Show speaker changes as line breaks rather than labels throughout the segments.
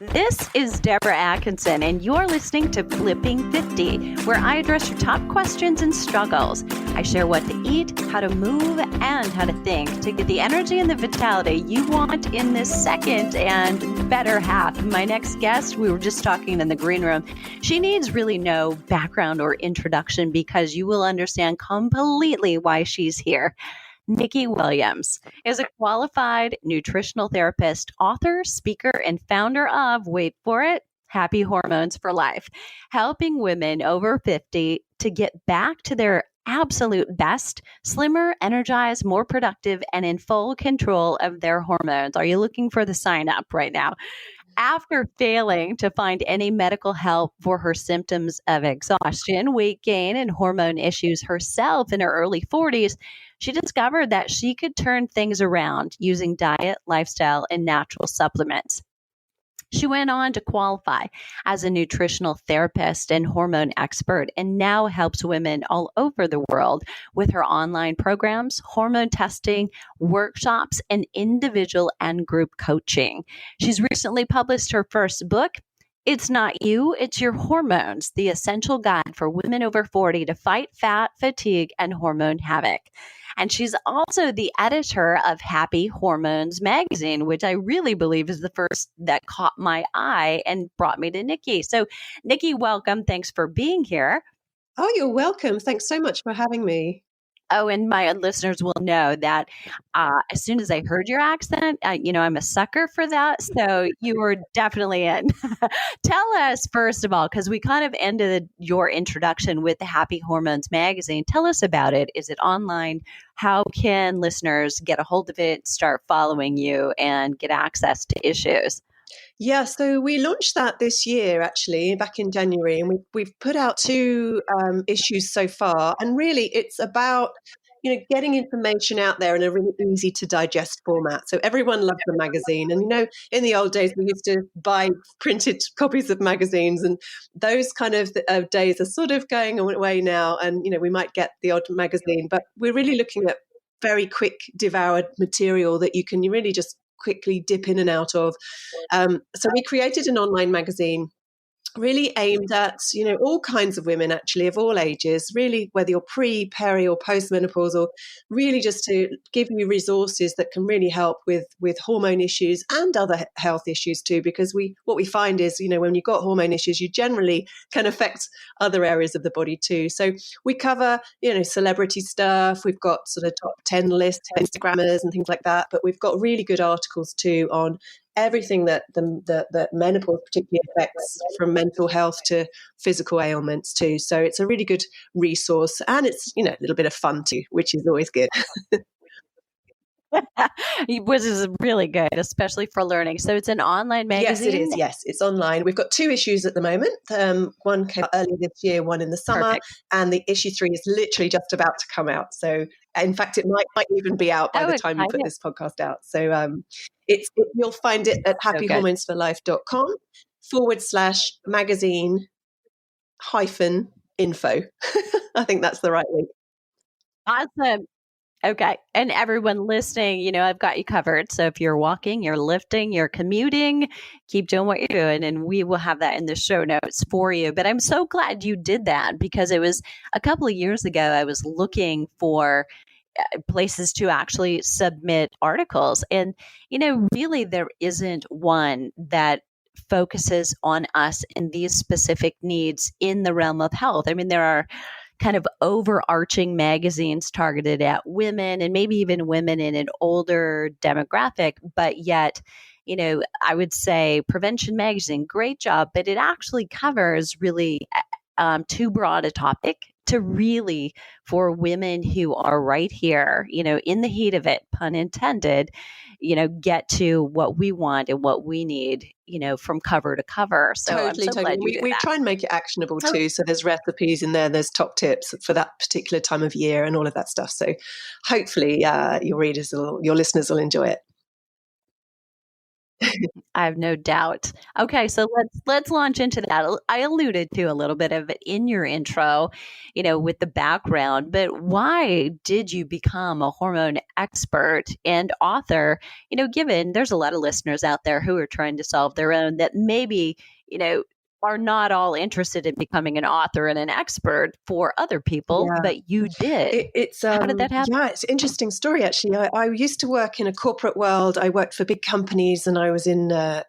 This is Deborah Atkinson, and you're listening to Flipping 50, where I address your top questions and struggles. I share what to eat, how to move, and how to think to get the energy and the vitality you want in this second and better half. My next guest, we were just talking in the green room, she needs really no background or introduction because you will understand completely why she's here. Nicki Williams is a qualified nutritional therapist, author, speaker, and founder of, wait for it, Happy Hormones for Life, helping women over 50 to get back to their absolute best, slimmer, energized, more productive, and in full control of their hormones. Are you looking for the sign up right now? After failing to find any medical help for her symptoms of exhaustion, weight gain, and hormone issues herself in her early 40s, she discovered that she could turn things around using diet, lifestyle, and natural supplements. She went on to qualify as a nutritional therapist and hormone expert and now helps women all over the world with her online programs, hormone testing, workshops, and individual and group coaching. She's recently published her first book, It's Not You, It's Your Hormones, the essential guide for women over 40 to fight fat, fatigue, and hormone havoc. And she's also the editor of Happy Hormones magazine, which I really believe is the first that caught my eye and brought me to Nicki. So, Nicki, welcome. Thanks for being here.
Oh, you're welcome. Thanks so much for having me.
Oh, and my listeners will know that as soon as I heard your accent, I'm a sucker for that. So you were definitely in. Tell us, first of all, because we kind of ended your introduction with the Happy Hormones magazine. Tell us about it. Is it online? How can listeners get a hold of it, start following you, and get access to issues?
Yeah, so we launched that this year, actually, back in January, and we've put out two issues so far. And really, it's about getting information out there in a really easy to digest format. So everyone loves the magazine, and in the old days we used to buy printed copies of magazines, and those kind of days are sort of going away now. And we might get the odd magazine, but we're really looking at very quick devoured material that you can really just quickly dip in and out of. So we created an online magazine really aimed at, all kinds of women, actually, of all ages, really, whether you're pre, peri, or postmenopausal, really just to give you resources that can really help with hormone issues and other health issues too, because what we find is, when you've got hormone issues, you generally can affect other areas of the body too. So we cover, celebrity stuff. We've got sort of top 10 lists, Instagrammers and things like that, but we've got really good articles too on everything that the menopause particularly affects, from mental health to physical ailments too. So it's a really good resource, and it's a little bit of fun too, which is always good.
Which is really good, especially for learning. So it's an online magazine?
Yes, it is. Yes, it's online. We've got two issues at the moment. One came out earlier this year, one in the summer.
Perfect.
And the issue 3 is literally just about to come out. So in fact, it might even be out by the time we put this podcast out. So you'll find it at happyhormonesforlife.com/magazine-info. I think that's the right link.
Awesome. Okay. And everyone listening, I've got you covered. So if you're walking, you're lifting, you're commuting, keep doing what you're doing. And we will have that in the show notes for you. But I'm so glad you did that, because it was a couple of years ago, I was looking for places to actually submit articles. And, really there isn't one that focuses on us and these specific needs in the realm of health. I mean, there are kind of overarching magazines targeted at women and maybe even women in an older demographic, but yet, I would say Prevention Magazine, great job, but it actually covers really too broad a topic to really, for women who are right here, in the heat of it, pun intended, get to what we want and what we need, from cover to cover. So
totally. We try and make it actionable too. So there's recipes in there, there's top tips for that particular time of year and all of that stuff. So hopefully your listeners will enjoy it.
I have no doubt. Okay, so let's launch into that. I alluded to a little bit of it in your intro, with the background, but why did you become a hormone expert and author? Given there's a lot of listeners out there who are trying to solve their own that maybe, are not all interested in becoming an author and an expert for other people,
Yeah.
but you did.
It's
How did that happen?
yeah, it's an interesting story actually. I used to work in a corporate world. I worked for big companies, and I was in a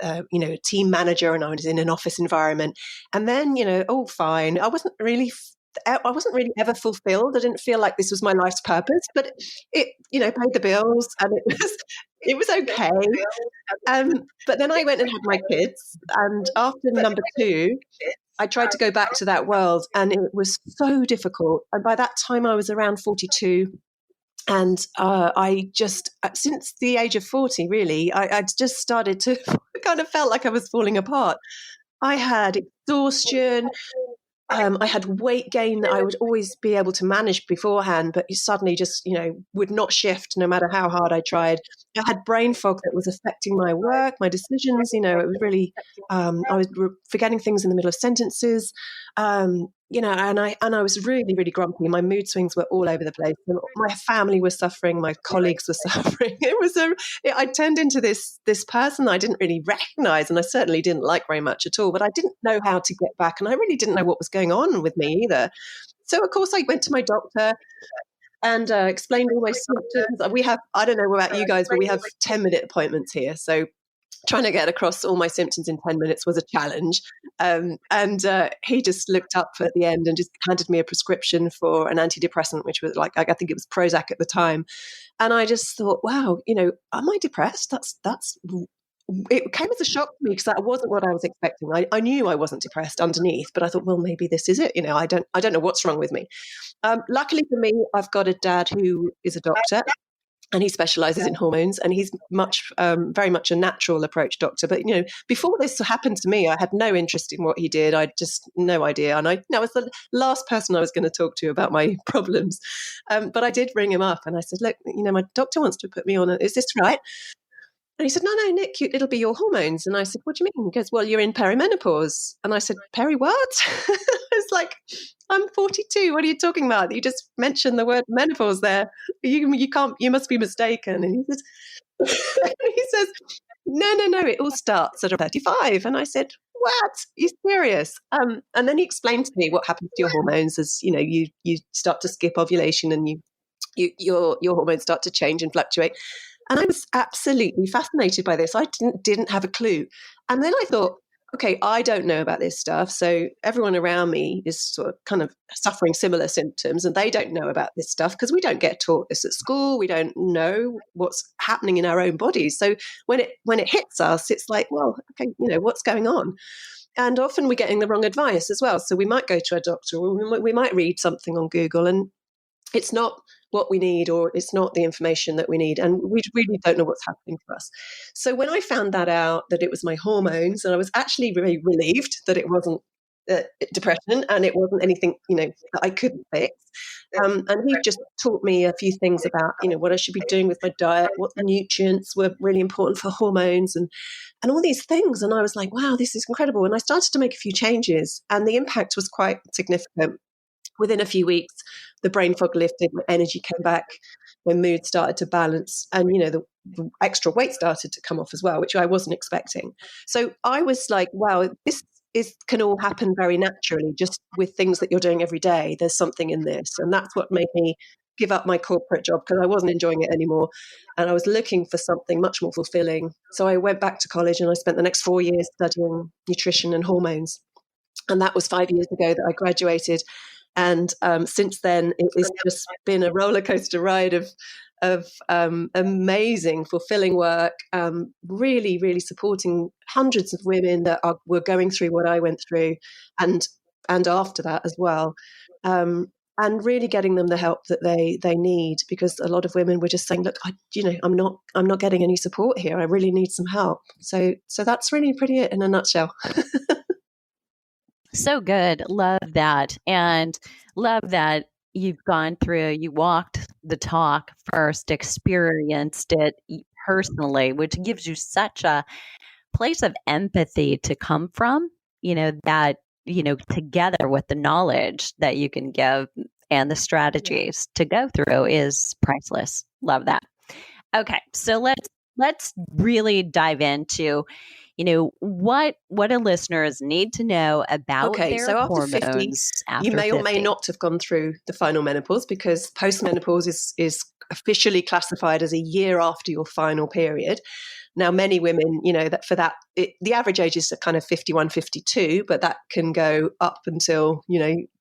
team manager, and I was in an office environment. And then oh fine, I wasn't really ever fulfilled. I didn't feel like this was my life's purpose, but it paid the bills, and it was okay. But then I went and had my kids, and after number two, I tried to go back to that world, and it was so difficult. And by that time, I was around 42. And I just, since the age of 40, really, I just started to kind of felt like I was falling apart. I had exhaustion. I had weight gain that I would always be able to manage beforehand, but you suddenly just, would not shift no matter how hard I tried. I had brain fog that was affecting my work, my decisions. It was really, I was forgetting things in the middle of sentences. And I was really, really grumpy. My mood swings were all over the place. And my family was suffering. My colleagues were suffering. I turned into this person I didn't really recognize, and I certainly didn't like very much at all. But I didn't know how to get back, and I really didn't know what was going on with me either. So of course I went to my doctor and explained all my symptoms. I don't know about you guys, but we have 10-minute appointments here. So trying to get across all my symptoms in 10 minutes was a challenge. And he just looked up at the end and just handed me a prescription for an antidepressant, which was I think it was Prozac at the time. And I just thought, wow, am I depressed? It came as a shock to me because that wasn't what I was expecting. I knew I wasn't depressed underneath, but I thought, well, maybe this is it. I don't know what's wrong with me. Luckily for me, I've got a dad who is a doctor, and he specializes in hormones, and he's very much a natural approach doctor. But, before this happened to me, I had no interest in what he did. I just no idea. And I was the last person I was going to talk to about my problems. But I did ring him up and I said, look, my doctor wants to put me on. Is this right? And he said, no, Nick, it'll be your hormones. And I said, what do you mean? He goes, well, you're in perimenopause. And I said, peri what? I was like, I'm 42. What are you talking about? You just mentioned the word menopause there. You must be mistaken. And he says, no, it all starts at 35. And I said, what? You serious? And then he explained to me what happens to your hormones as, you start to skip ovulation, and your hormones start to change and fluctuate. And I was absolutely fascinated by this. I didn't have a clue. And then I thought, okay, I don't know about this stuff. So everyone around me is sort of kind of suffering similar symptoms, and they don't know about this stuff because we don't get taught this at school. We don't know what's happening in our own bodies. So when it hits us, it's like, well, okay, what's going on? And often we're getting the wrong advice as well. So we might go to a doctor, or we might read something on Google, and it's not what we need, or it's not the information that we need, and we really don't know what's happening to us. So when I found that out, that it was my hormones, and I was actually really relieved that it wasn't depression, and it wasn't anything that I couldn't fix. And he just taught me a few things about what I should be doing with my diet, what the nutrients were really important for hormones, and all these things. And I was like, wow, this is incredible. And I started to make a few changes, and the impact was quite significant. Within a few weeks, the brain fog lifted, my energy came back, my mood started to balance, and the extra weight started to come off as well, which I wasn't expecting. So I was like, wow, this can all happen very naturally, just with things that you're doing every day. There's something in this. And that's what made me give up my corporate job, because I wasn't enjoying it anymore. And I was looking for something much more fulfilling. So I went back to college, and I spent the next 4 years studying nutrition and hormones. And that was 5 years ago that I graduated. And since then, it's just been a roller coaster ride of amazing, fulfilling work, really, really supporting hundreds of women that were going through what I went through, and after that as well, and really getting them the help that they need, because a lot of women were just saying, look, I'm not getting any support here. I really need some help. So that's really pretty it in a nutshell.
So good. Love that. And love that you've gone through, you walked the talk first, experienced it personally, which gives you such a place of empathy to come from, that, together with the knowledge that you can give and the strategies to go through is priceless. Love that. Okay. So let's really dive into, what do listeners need to know about
Okay,
their
so after 50,
hormones
you
after
may or may
50?
not have gone through the final menopause, because postmenopause is officially classified as a year after your final period. Now, many women, the average age is kind of 51, 52, but that can go up until,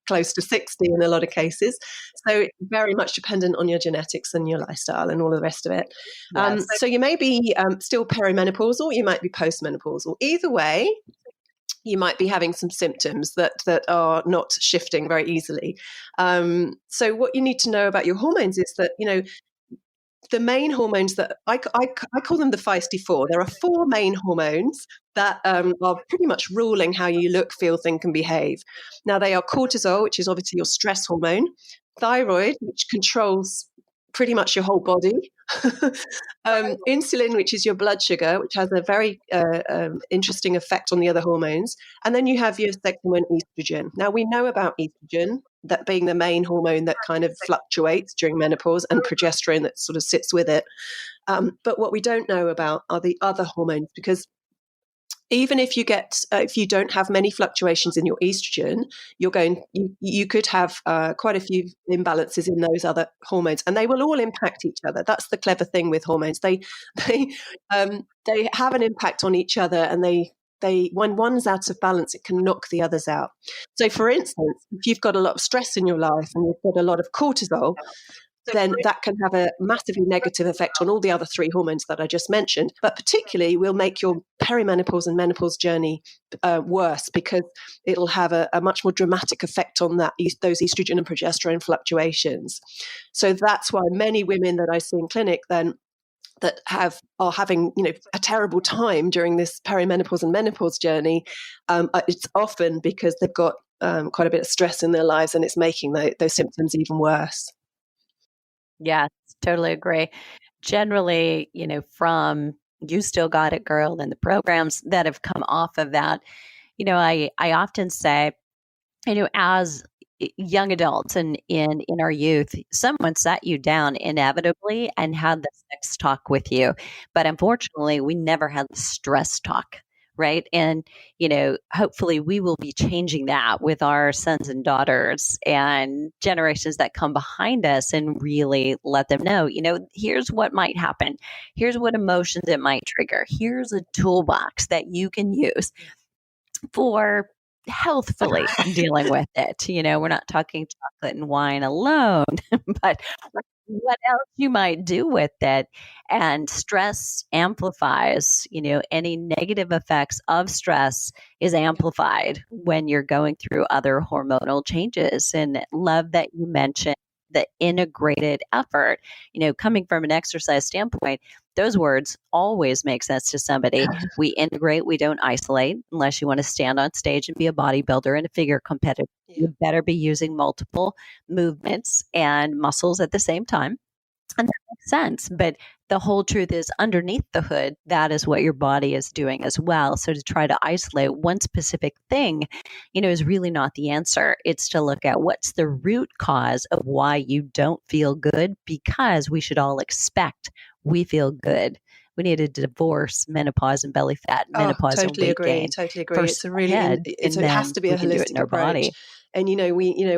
close to 60 in a lot of cases. So it's very much dependent on your genetics and your lifestyle and all the rest of it.
Yes.
So you may be still perimenopausal, you might be postmenopausal. Either way, you might be having some symptoms that are not shifting very easily. So what you need to know about your hormones is that, the main hormones that I call them the feisty four. There are four main hormones that are pretty much ruling how you look, feel, think, and behave. Now, they are cortisol, which is obviously your stress hormone, thyroid, which controls pretty much your whole body, insulin, which is your blood sugar, which has a very interesting effect on the other hormones, and then you have your sex hormone estrogen. Now, we know about estrogen, that being the main hormone that kind of fluctuates during menopause, and progesterone that sort of sits with it. But what we don't know about are the other hormones, because even if you don't have many fluctuations in your estrogen, you could have quite a few imbalances in those other hormones, and they will all impact each other. That's the clever thing with hormones; they have an impact on each other, and they when one's out of balance, it can knock the others out. So, for instance, if you've got a lot of stress in your life and you've got a lot of cortisol, then that can have a massively negative effect on all the other three hormones that I just mentioned, but particularly will make your perimenopause and menopause journey worse, because it'll have a much more dramatic effect on those estrogen and progesterone fluctuations. So that's why many women that I see in clinic then that are having a terrible time during this perimenopause and menopause journey, it's often because they've got quite a bit of stress in their lives, and it's making those symptoms even worse.
Yes, totally agree. Generally, from You Still Got It, Girl, and the programs that have come off of that, I often say, as young adults and in our youth, someone sat you down inevitably and had the sex talk with you. But unfortunately, we never had the stress talk. Right. And, hopefully we will be changing that with our sons and daughters and generations that come behind us, and really let them know, here's what might happen. Here's what emotions it might trigger. Here's a toolbox that you can use for healthfully dealing with it. We're not talking chocolate and wine alone, but what else you might do with it. And stress amplifies, any negative effects of stress is amplified when you're going through other hormonal changes. And love that you mentioned the integrated effort, coming from an exercise standpoint. Those words always make sense to somebody. We integrate, we don't isolate, unless you want to stand on stage and be a bodybuilder and a figure competitor.
Yeah.
You better be using multiple movements and muscles at the same time. And that makes sense. But the whole truth is, underneath the hood, that is what your body is doing as well. So to try to isolate one specific thing, is really not the answer. It's to look at what's the root cause of why you don't feel good, because we should all expect we feel good. We need to divorce menopause and belly fat, menopause and weight gain.
Totally agree.
First
It's a really,
head,
it
and
has
then
to be
we
a
can do it in
holistic
our
approach.
body.
And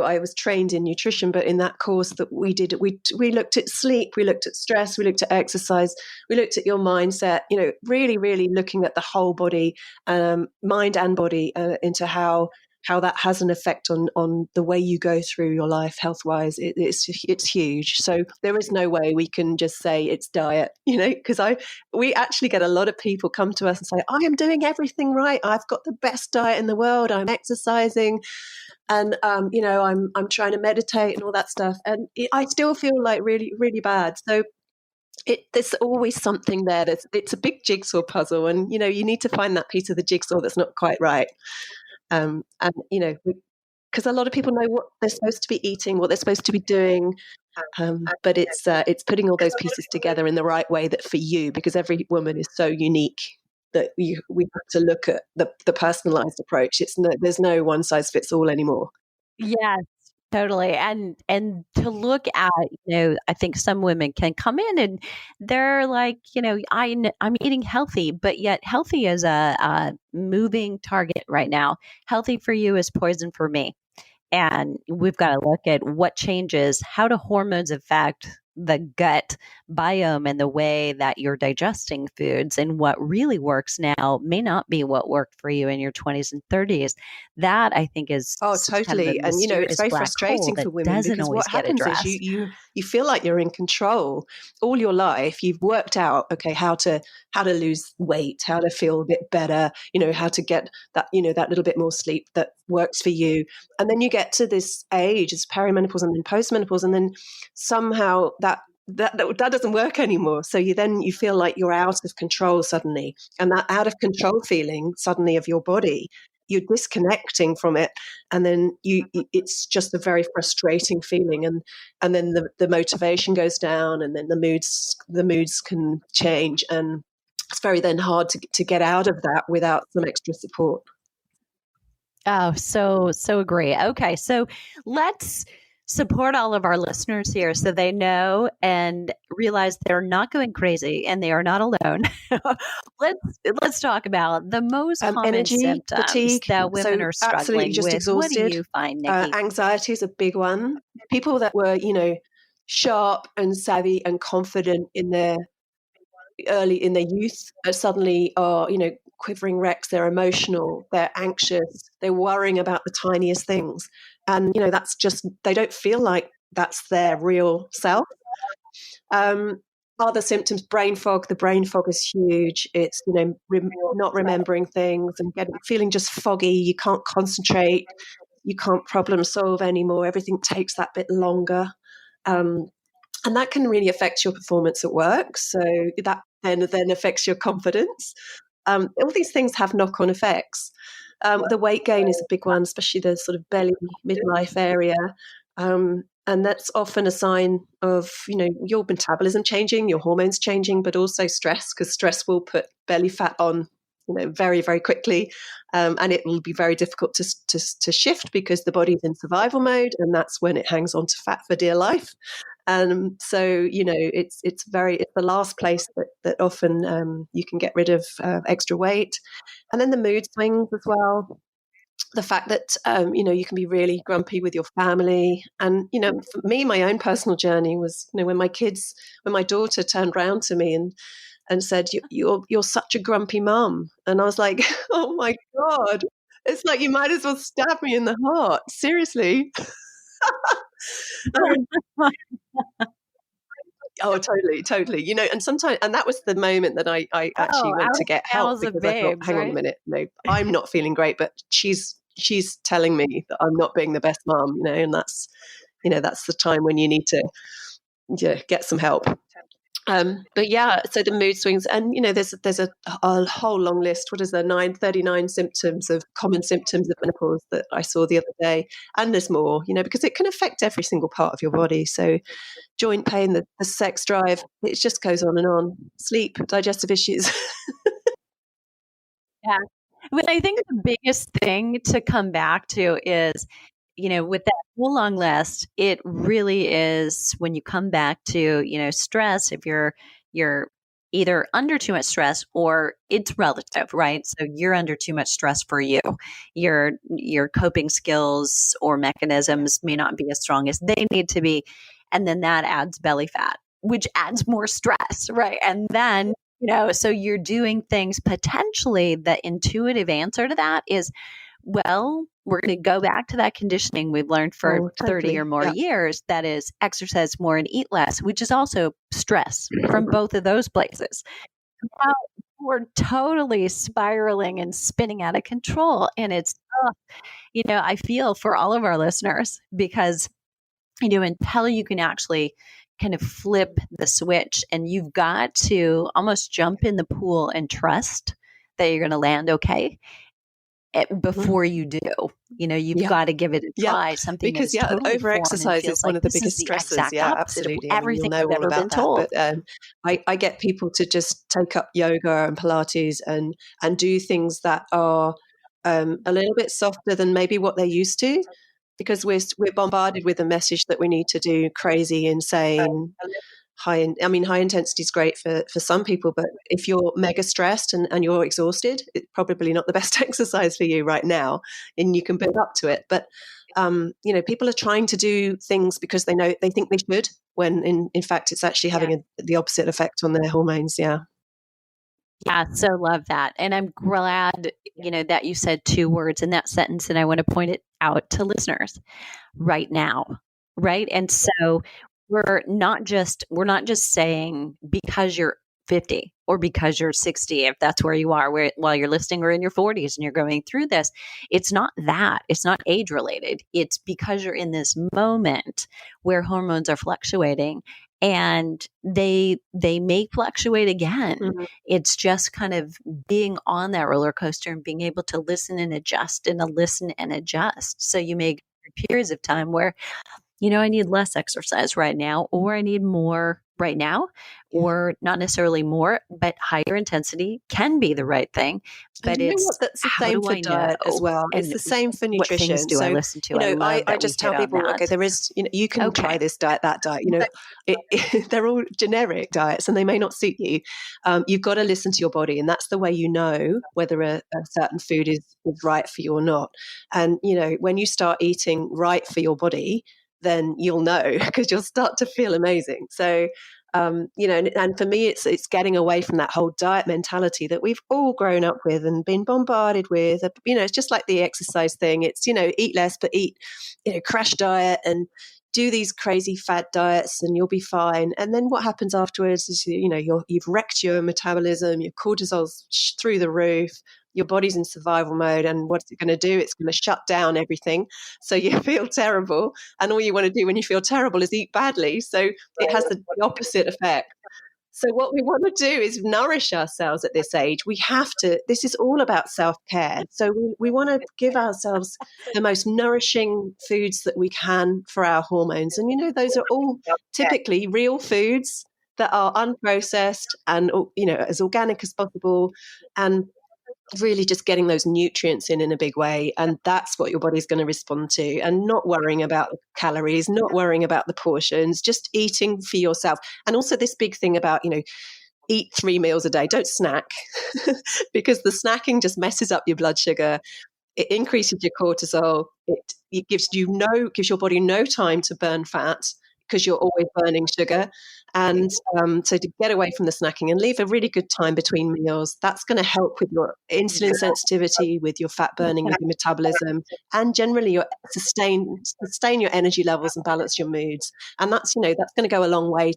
I was trained in nutrition, but in that course that we did, we looked at sleep, we looked at stress, we looked at exercise, we looked at your mindset. Really, really looking at the whole body, mind and body, into how that has an effect on the way you go through your life health wise. It's huge. So there is no way we can just say it's diet, because we actually get a lot of people come to us and say, I am doing everything right. I've got the best diet in the world. I'm exercising, and I'm trying to meditate and all that stuff, and I still feel like really, really bad. So there's always something there. It's a big jigsaw puzzle, and you need to find that piece of the jigsaw that's not quite right. And because a lot of people know what they're supposed to be eating, what they're supposed to be doing, but it's putting all those pieces together in the right way that for you, because every woman is so unique, that we have to look at the personalized approach. There's no one size fits all anymore.
Yes, totally. And to look at, I think some women can come in and they're like, I'm eating healthy, but yet healthy is a moving target right now. Healthy for you is poison for me. And we've got to look at what changes, how do hormones affect the gut biome and the way that you're digesting foods, and what really works now may not be what worked for you in your 20s and 30s. That I think is
Oh,
kind of a
totally. And it's
mysterious
very
black hole
frustrating
that
for women
doesn't
because
always
what
get
happens is
addressed.
you feel like you're in control all your life. You've worked out, okay, how to lose weight, how to feel a bit better, how to get that, that little bit more sleep that works for you. And then you get to this age, it's perimenopause and then postmenopause, and then somehow that doesn't work anymore. So you feel like you're out of control suddenly, and that out of control feeling suddenly of your body, you're disconnecting from it, and then it's just a very frustrating feeling, and then the motivation goes down, and then the moods can change, and it's very then hard to get out of that without some extra support.
Oh, so agree. Okay, so let's support all of our listeners here so they know and realize they're not going crazy and they are not alone. let's talk about the most common
Energy,
symptoms
fatigue.
that women
So
are
absolutely
struggling
just
with. What do
exhausted.
you find, Nicki?
Anxiety is a big one. People that were, sharp and savvy and confident in their youth suddenly are, quivering wrecks. They're emotional, they're anxious, they're worrying about the tiniest things. And, that's just, they don't feel like that's their real self. Other symptoms, brain fog. The brain fog is huge. It's, not remembering things and feeling just foggy. You can't concentrate. You can't problem solve anymore. Everything takes that bit longer. And that can really affect your performance at work. So that then affects your confidence. All these things have knock-on effects. The weight gain is a big one, especially the sort of belly midlife area. And that's often a sign of, your metabolism changing, your hormones changing, but also stress, because stress will put belly fat on, very, very quickly. And it will be very difficult to shift because the body's in survival mode, and that's when it hangs on to fat for dear life. So, it's the last place that often you can get rid of extra weight. And then the mood swings as well. The fact that, you can be really grumpy with your family. And, for me, my own personal journey was, when my daughter turned around to me and said, you're such a grumpy mum. And I was like, oh my God, it's like you might as well stab me in the heart. Seriously. Oh, totally. And sometimes, and that was the moment that I actually went to get help, because I thought, hang on a minute, no, I'm not feeling great, but she's telling me that I'm not being the best mom, and that's the time when you need to get some help. But yeah, so the mood swings, and there's a whole long list. What is there? 39 common symptoms of menopause that I saw the other day, and there's more. Because it can affect every single part of your body. So joint pain, the sex drive, it just goes on and on. Sleep, digestive issues.
Yeah. But I think the biggest thing to come back to is, with that whole long list, it really is when you come back to, stress, if you're either under too much stress or it's relative, right? So you're under too much stress for you. Your coping skills or mechanisms may not be as strong as they need to be. And then that adds belly fat, which adds more stress, right? And then so you're doing things, potentially the intuitive answer to that is, well, we're going to go back to that conditioning we've learned for 30 or more years. That is exercise more and eat less, which is also stress from both of those places. Now we're totally spiraling and spinning out of control. And it's, I feel for all of our listeners, because, until you can actually kind of flip the switch, and you've got to almost jump in the pool and trust that you're going to land okay.
Mhm.
before you do. You've
Yeah.
got to give it a
Yeah.
try, something that
Because,
is
yeah,
totally foreign and
over-exercise is
feels
one
like
of the
this is
biggest
the
stressors.
exact
Yeah,
opposite of
absolutely. I mean, you'll
everything
know
I've
all
ever been
about that.
told.
But I get people to just take up yoga and Pilates and do things that are a little bit softer than maybe what they're used to, because we're bombarded with a message that we need to do crazy, insane, high intensity is great for some people, but if you're mega stressed and you're exhausted, it's probably not the best exercise for you right now, and you can build up to it. But people are trying to do things because they think they should, when in fact it's actually
Yeah.
having the opposite effect on their hormones. Yeah.
Yeah, so love that. And I'm glad, that you said two words in that sentence, and I want to point it out to listeners right now. Right? And so we're not just saying because you're 50 or because you're 60, if that's where you are while you're listening, or in your 40s and you're going through this. It's not that. It's not age related. It's because you're in this moment where hormones are fluctuating, and they may fluctuate again.
Mhm.
It's just kind of being on that roller coaster and being able to listen and adjust and listen and adjust. So you may go through periods of time where, I need less exercise right now, or I need more right now,
Yeah.
or not necessarily more, but higher intensity can be the right thing.
And
But
you know
it's,
what? That's the
how
same
do
for
I know?
diet as well. It's
And
the same for
what things
nutrition.
do I
So,
listen to? I
I,
love
I
that we
just tell
hit on
people, okay,
that.
there is, you can try
Okay.
this diet, that diet. They're all generic diets and they may not suit you. You've got to listen to your body, and that's the way you know whether a certain food is right for you or not. And when you start eating right for your body, then you'll know because you'll start to feel amazing. So, and for me, it's getting away from that whole diet mentality that we've all grown up with and been bombarded with. It's just like the exercise thing. It's, eat less, but eat, crash diet and do these crazy fad diets and you'll be fine. And then what happens afterwards is, you've wrecked your metabolism, your cortisol's through the roof, your body's in survival mode. And what's it going to do? It's going to shut down everything. So you feel terrible. And all you want to do when you feel terrible is eat badly. So it has the opposite effect. So what we want to do is nourish ourselves at this age. We have to, this is all about self-care. So we want to give ourselves the most nourishing foods that we can for our hormones. And, those are all typically real foods that are unprocessed and, as organic as possible, and really just getting those nutrients in a big way. And that's what your body's going to respond to, and not worrying about the calories, not worrying about the portions, just eating for yourself. And also this big thing about, eat 3 meals a day, don't snack because the snacking just messes up your blood sugar. It increases your cortisol. It gives your body no time to burn fat because you're always burning sugar. And so to get away from the snacking and leave a really good time between meals, that's going to help with your insulin sensitivity, with your fat burning, with your metabolism, and generally your sustain your energy levels and balance your moods. And that's going to go a long way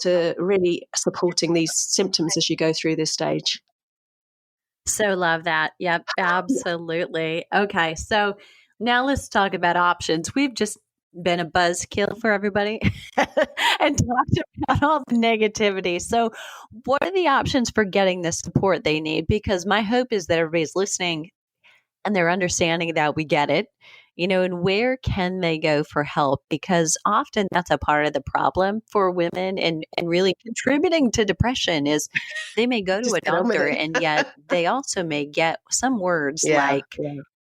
to really supporting these symptoms as you go through this stage.
So love that. Yep, absolutely. Okay, so now let's talk about options. We've just been a buzzkill for everybody and talked about all the negativity. So, what are the options for getting the support they need? Because my hope is that everybody's listening and they're understanding that we get it, and where can they go for help? Because often that's a part of the problem for women, and really contributing to depression is they may go to
Just
a
get on with
doctor
it.
and yet they also may get some words
Yeah.
like,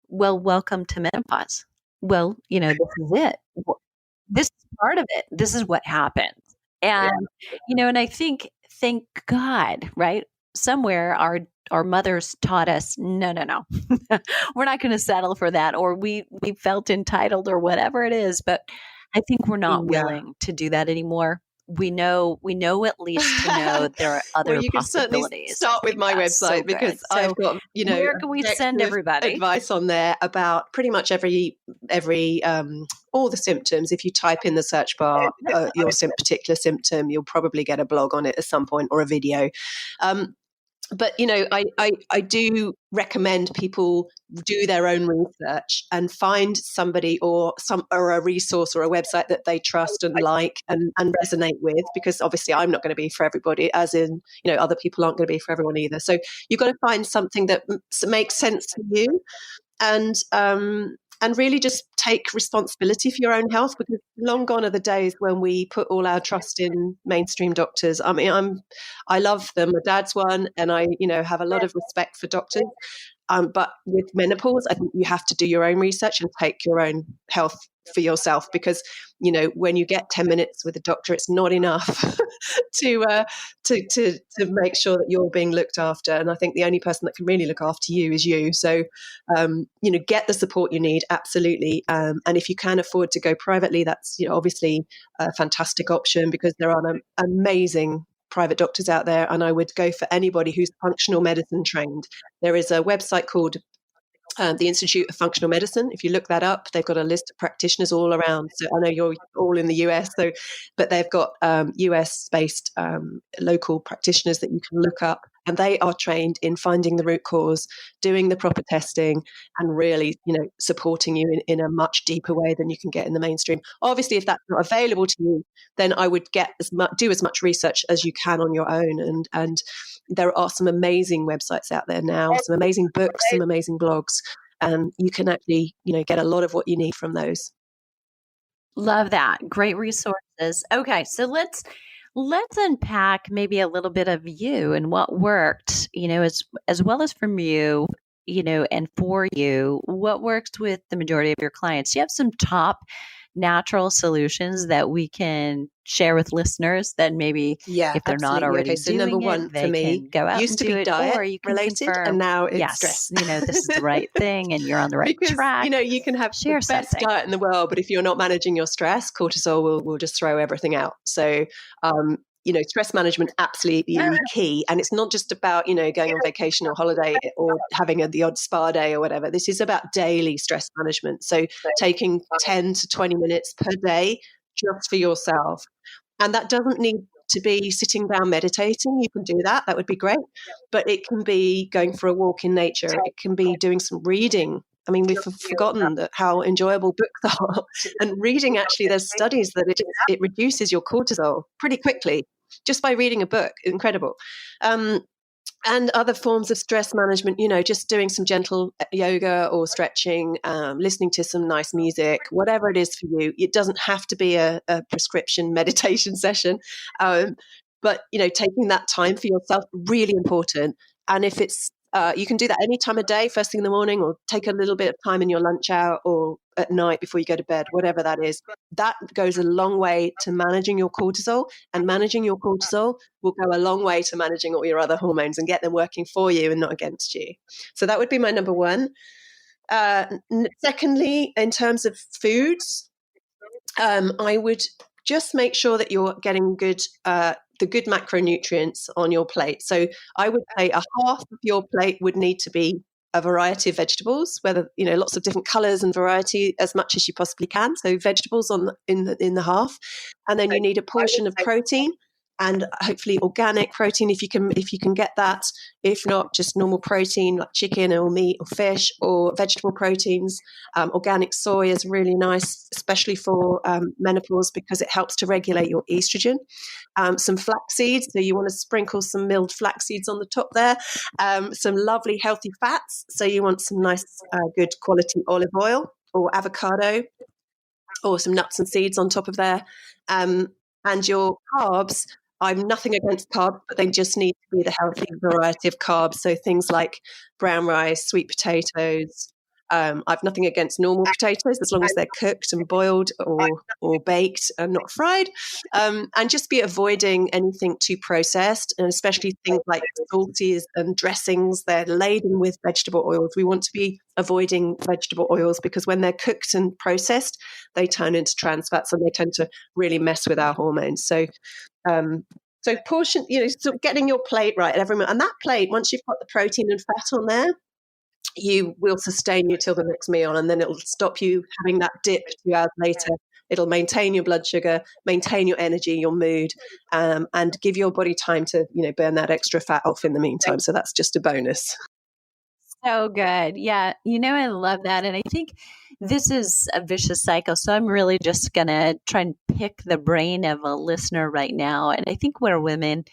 well, welcome to menopause. Well, this is it. This is part of it. This is what happens. And, and I think, thank God, right? Somewhere our mothers taught us, no, we're not going to settle for that, or we felt entitled, or whatever it is. But I think we're not
Yeah.
willing to do that anymore. We know at least to know there are
Well,
other
you can certainly
possibilities. I
start with
think
my
that's so
website because
good. So
I've got,
where can we send
objective
everybody?
advice on there about pretty much every all the symptoms. If you type in the search bar your particular symptom, you'll probably get a blog on it at some point, or a video. But I do recommend people do their own research and find somebody or a resource or a website that they trust and like and resonate with, because obviously I'm not going to be for everybody, as in other people aren't going to be for everyone either. So you've got to find something that makes sense to you, and really just take responsibility for your own health, because long gone are the days when we put all our trust in mainstream doctors. I mean, I love them. My dad's one, and I have a lot of respect for doctors. But with menopause, I think you have to do your own research and take your own health for yourself, because when you get 10 minutes with a doctor, it's not enough to make sure that you're being looked after. And I think the only person that can really look after you is you. So get the support you need, absolutely. And if you can afford to go privately, that's obviously a fantastic option, because there are amazing private doctors out there, and I would go for anybody who's functional medicine trained. There is a website called the Institute of Functional Medicine. If you look that up, they've got a list of practitioners all around. So I know you're all in the US, but they've got US-based local practitioners that you can look up, and they are trained in finding the root cause, doing the proper testing, and really, supporting you in a much deeper way than you can get in the mainstream. Obviously, if that's not available to you, then I would do as much research as you can on your own, and there are some amazing websites out there now, some amazing books, some amazing blogs, and you can actually, get a lot of what you need from those.
Love that. Great resources. Okay, so let's unpack maybe a little bit of you and what worked, as well as from you, and for you, what works with the majority of your clients. Do you have some top natural solutions that we can share with listeners that maybe if they're not already
so
doing
number one
it, they
for me
can go out
used
and
to
do
be
it,
diet
or you can
related,
confirm,
and now it's
yes,
stress.
this is the right thing and you're on the right
because
track.
you can have
Share
the best
something.
diet in the world, but if you're not managing your stress, cortisol will just throw everything out. So stress management absolutely key. And it's not just about, going on vacation or holiday or having the odd spa day or whatever. This is about daily stress management. So taking 10 to 20 minutes per day just for yourself. And that doesn't need to be sitting down meditating. You can do that. That would be great. But it can be going for a walk in nature. It can be doing some reading. I mean, we've forgotten how enjoyable books are. And reading, actually, there's studies that it reduces your cortisol pretty quickly just by reading a book. Incredible. And other forms of stress management, just doing some gentle yoga or stretching, listening to some nice music, whatever it is for you. It doesn't have to be a prescription meditation session. But, taking that time for yourself, really important. And if it's, you can do that any time of day, first thing in the morning, or take a little bit of time in your lunch hour or at night before you go to bed, whatever that is. That goes a long way to managing your cortisol, and managing your cortisol will go a long way to managing all your other hormones and get them working for you and not against you. So that would be my number one. Secondly, in terms of foods, I would just make sure that you're getting the good macronutrients on your plate. So I would say a half of your plate would need to be a variety of vegetables, whether lots of different colors and variety, as much as you possibly can. So vegetables in the half, and then you need a portion of protein, and hopefully organic protein if you can get that. If not, just normal protein like chicken or meat or fish, or vegetable proteins. Organic soy is really nice, especially for menopause, because it helps to regulate your estrogen. Some flax seeds, so you want to sprinkle some milled flax seeds on the top there. Some lovely healthy fats, so you want some nice good quality olive oil or avocado, or some nuts and seeds on top of there. And your carbs, I'm nothing against carbs, but they just need to be the healthy variety of carbs. So things like brown rice, sweet potatoes. I've nothing against normal potatoes, as long as they're cooked and boiled or baked and not fried. And just be avoiding anything too processed, and especially things like salties and dressings. They're laden with vegetable oils. We want to be avoiding vegetable oils, because when they're cooked and processed, they turn into trans fats, and they tend to really mess with our hormones. So portion, so getting your plate right at every moment. And that plate, once you've got the protein and fat on there, you will sustain you till the next meal, and then it'll stop you having that dip 2 hours later It'll maintain your blood sugar, maintain your energy, your mood, and give your body time to, burn that extra fat off in the meantime. So that's just a bonus.
So good. Yeah. I love that. And I think this is a vicious cycle. So I'm really just going to try and pick the brain of a listener right now. And I think where women,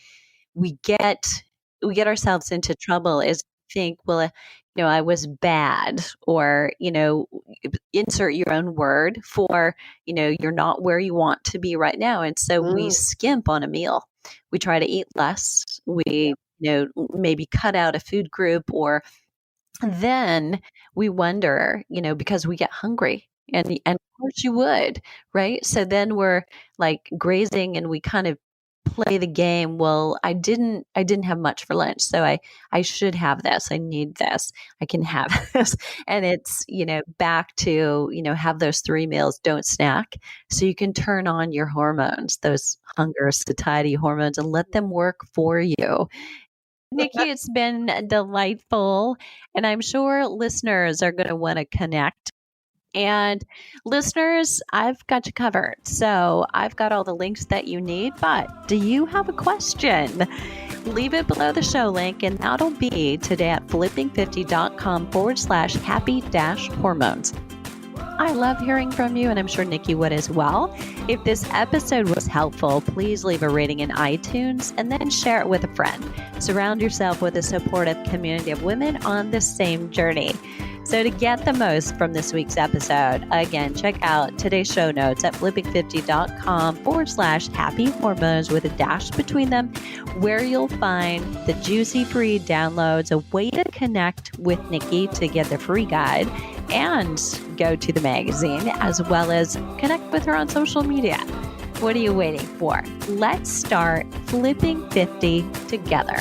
we get ourselves into trouble is think, well, I was bad, or, insert your own word for, you're not where you want to be right now. And so we skimp on a meal. We try to eat less. We, maybe cut out a food group, or then we wonder, because we get hungry, and of course you would, right? So then we're like grazing, and we kind of play the game. Well, I didn't have much for lunch, so I should have this. I need this. I can have this. And it's, back to, have those 3 meals, don't snack. So you can turn on your hormones, those hunger, satiety hormones, and let them work for you. Nicki, it's been delightful, and I'm sure listeners are going to want to connect. And listeners, I've got you covered. So I've got all the links that you need, but do you have a question? Leave it below the show link, and that'll be today at flipping50.com/happy-hormones. I love hearing from you, and I'm sure Nicki would as well. If this episode was helpful, please leave a rating in iTunes and then share it with a friend. Surround yourself with a supportive community of women on the same journey. So to get the most from this week's episode, again, check out today's show notes at flipping50.com/happy-hormones with a dash between them, where you'll find the juicy free downloads, a way to connect with Nicki to get the free guide, and go to the magazine, as well as connect with her on social media. What are you waiting for? Let's start flipping 50 together.